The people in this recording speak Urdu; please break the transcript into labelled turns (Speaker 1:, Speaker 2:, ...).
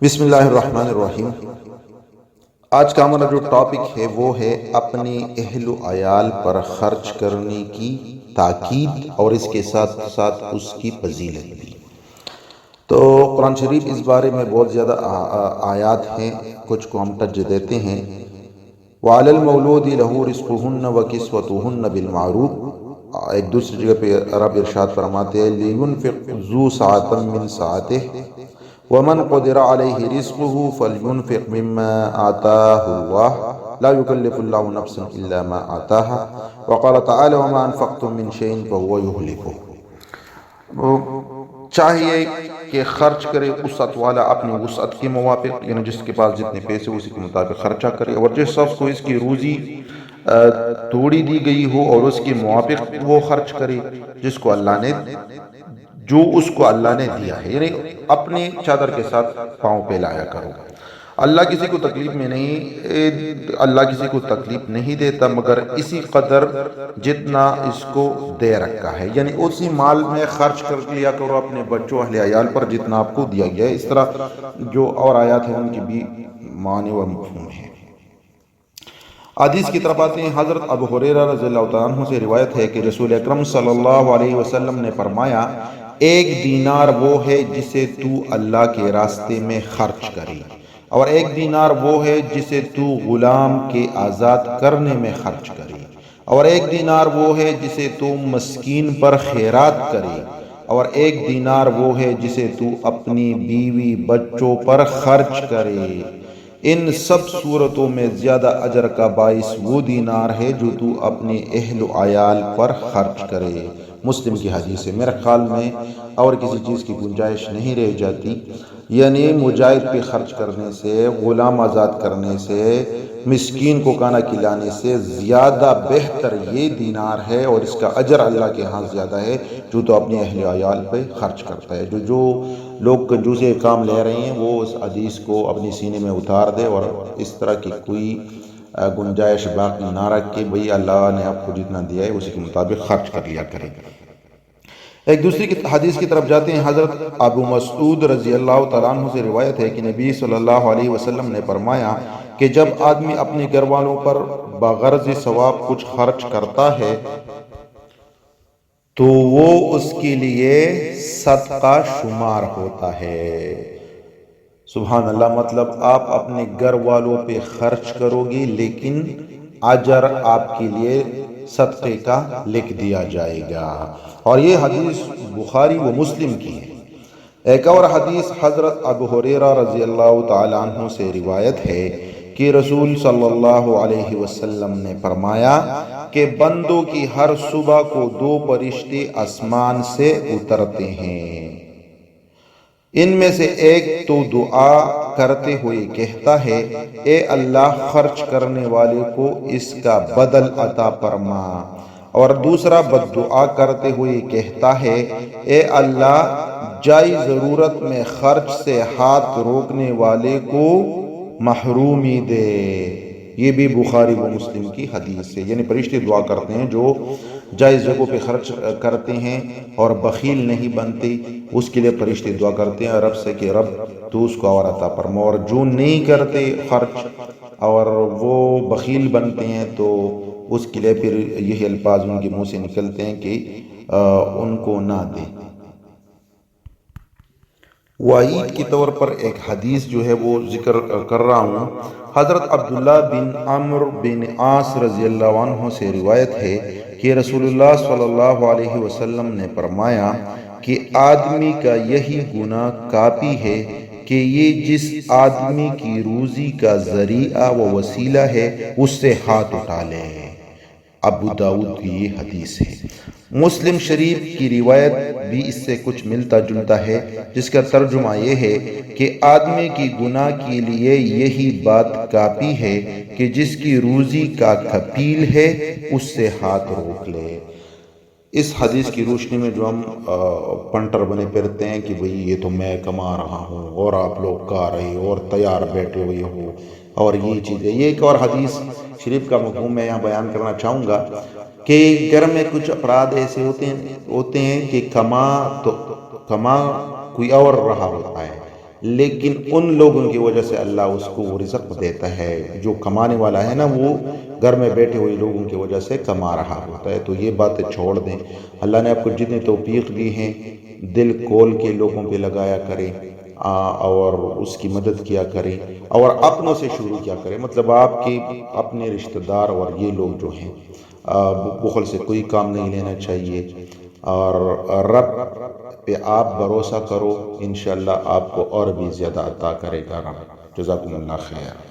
Speaker 1: بسم اللہ الرحمن الرحیم۔ آج کا ہمارا جو ٹاپک ہے وہ ہے اپنے اہل و عیال پر خرچ کرنے کی تاکید اور اس کے ساتھ ساتھ اس کی فضیلت بھی۔ تو قرآن شریف اس بارے میں بہت زیادہ آیات ہیں، کچھ کو ہم ٹچ دیتے ہیں۔ وَعَلَى الْمَوْلُودِ لَهُ رِزْقُهُنَّ وَكِسْوَتُهُنَّ بِالْمَعْرُوفِ۔ ایک دوسری جگہ پہ رب ارشاد فرماتے ہیں لِيُنْفِقْ ذُو سَعَةٍ مِّن سَعَتِهِ وَمَنْ قُدِرَ عَلَيْهِ رِزْقُهُ فَلْيُنْفِقْ مِمَّا آتَاهُ اللَّهُ لَا يُكَلِّفُ اللَّهُ نَفْسًا إِلَّا مَا آتَاهَا وَقَالَ تَعَالَى وَمَا أَنفَقْتُم مِّن شَيْءٍ فَهُوَ يُخْلِفُهُ۔ چاہیے کہ خرچ کرے وسعت والا اپنی وسعت کے موافق، یعنی جس کے پاس جتنے پیسے اسی کے مطابق خرچہ کرے، اور جس شخص کو اس کی روزی توڑی دی گئی ہو اور اس کے موافق وہ خرچ کرے جس کو اللہ نے اس کو اللہ نے دیا ہے، یعنی اپنے چادر کے ساتھ پاؤں پہ لایا کرو۔ اللہ کسی کو تکلیف میں نہیں، اللہ کسی کو تکلیف نہیں دیتا مگر اسی قدر جتنا اس کو دے رکھا ہے، یعنی اسی مال میں خرچ کر لیا کرو اپنے بچوں اہل عیال پر جتنا آپ کو دیا گیا ہے۔ اس طرح جو اور آیات ہیں ان کی بھی معنی و مفہوم ہے۔ حدیث کی طرف آتے ہیں۔ حضرت ابو ہریرہ رضی اللہ تعالیٰ عنہ سے روایت ہے کہ رسول اکرم صلی اللہ علیہ وسلم نے فرمایا، ایک دینار وہ ہے جسے تو اللہ کے راستے میں خرچ کرے، اور ایک دینار وہ ہے جسے تو غلام کے آزاد کرنے میں خرچ کرے، اور ایک دینار وہ ہے جسے تو مسکین پر خیرات کرے، اور ایک دینار وہ ہے جسے تو اپنی بیوی بچوں پر خرچ کرے۔ ان سب صورتوں میں زیادہ اجر کا باعث وہ دینار ہے جو تو اپنے اہل و عیال پر خرچ کرے۔ مسلم کی حدیث ہے۔ میرے خیال میں اور کسی چیز کی گنجائش نہیں رہ جاتی، یعنی مجاہد پہ خرچ کرنے سے، غلام آزاد کرنے سے، مسکین کو کھانا کھلانے سے زیادہ بہتر یہ دینار ہے، اور اس کا اجر اللہ کے ہاں زیادہ ہے جو تو اپنے اہل عیال پہ خرچ کرتا ہے۔ جو لوگ کنجوسی کام لے رہے ہیں وہ اس حدیث کو اپنی سینے میں اتار دے اور اس طرح کی کوئی گنجائش باقی نہ رکھ کے بھئی اللہ نے آپ کو جتنا دیا ہے اسی کے مطابق خرچ کر لیا کرے۔ ایک دوسری حدیث کی طرف جاتے ہیں۔ حضرت ابو مسعود رضی اللہ تعالیٰ عنہ سے روایت ہے کہ نبی صلی اللہ علیہ وسلم نے فرمایا کہ جب آدمی اپنے گھر والوں پر بغرض ثواب کچھ خرچ کرتا ہے تو وہ اس کے لیے صدقہ شمار ہوتا ہے۔ سبحان اللہ، مطلب آپ اپنے گھر والوں پہ خرچ کرو گے لیکن اجر آپ کے لیے صدقے کا لکھ دیا جائے گا، اور یہ حدیث بخاری و مسلم کی ہے۔ ایک اور حدیث حضرت ابو ہریرہ رضی اللہ تعالی عنہ سے روایت ہے کہ رسول صلی اللہ علیہ وسلم نے فرمایا کہ بندوں کی ہر صبح کو دو فرشتے آسمان سے اترتے ہیں، ان میں سے ایک تو دعا کرتے ہوئے کہتا ہے، اے اللہ خرچ کرنے والے کو اس کا بدل عطا فرما، اور دوسرا بد دعا کرتے ہوئے کہتا ہے، اے اللہ جائے ضرورت میں خرچ سے ہاتھ روکنے والے کو محرومی دے۔ یہ بھی بخاری و مسلم کی حدیث ہے، یعنی فرشتے دعا کرتے ہیں جو جائز جگہوں پہ خرچ کرتے ہیں اور بخیل نہیں بنتے، اس کے لیے فرشتے دعا کرتے ہیں رب سے کہ رب تو اس کو اور عطا فرما، اور جو نہیں کرتے خرچ اور وہ بخیل بنتے ہیں تو اس کے لیے پھر یہی الفاظ ان کے منہ سے نکلتے ہیں کہ ان کو نہ دے۔ وعید کے طور پر ایک حدیث جو ہے وہ ذکر کر رہا ہوں۔ حضرت عبداللہ بن عمرو بن عاص رضی اللہ عنہ سے روایت ہے کہ رسول اللہ صلی اللہ علیہ وسلم نے فرمایا کہ آدمی کا یہی گناہ کافی ہے کہ یہ جس آدمی کی روزی کا ذریعہ و وسیلہ ہے اس سے ہاتھ اٹھا لے۔ ابو داؤد کی یہ حدیث ہے۔ مسلم شریف کی روایت بھی اس سے کچھ ملتا جلتا ہے، جس کا ترجمہ یہ ہے کہ آدمی کی گناہ کے لیے یہی بات کافی ہے کہ جس کی روزی کا کفیل ہے اس سے ہاتھ روک لے۔ اس حدیث کی روشنی میں جو ہم پنٹر بنے پھرتے ہیں کہ بھئی یہ تو میں کما رہا ہوں اور آپ لوگ کھا رہے ہو اور تیار بیٹھے ہوئے ہو اور یہ چیزیں، یہ ایک اور حدیث شریف کا مفہوم میں یہاں بیان کرنا چاہوں گا کہ گھر میں کچھ افراد ایسے ہوتے ہیں کہ کما کوئی اور رہا ہوتا ہے، لیکن ان لوگوں کی وجہ سے اللہ اس کو وہ رزق دیتا ہے، جو کمانے والا ہے نا وہ گھر میں بیٹھے ہوئے لوگوں کی وجہ سے کما رہا ہوتا ہے۔ تو یہ باتیں چھوڑ دیں، اللہ نے آپ کو جتنی توفیق دی ہیں دل کھول کے لوگوں پہ لگایا کریں، اور اس کی مدد کیا کریں، اور اپنوں سے شروع کیا کریں، مطلب آپ کے اپنے رشتہ دار اور یہ لوگ جو ہیں، بخل سے کوئی کام نہیں لینا چاہیے، اور رب پہ آپ بھروسہ کرو، انشاءاللہ آپ کو اور بھی زیادہ عطا کرے گا رب۔ جزاکم اللہ خیر۔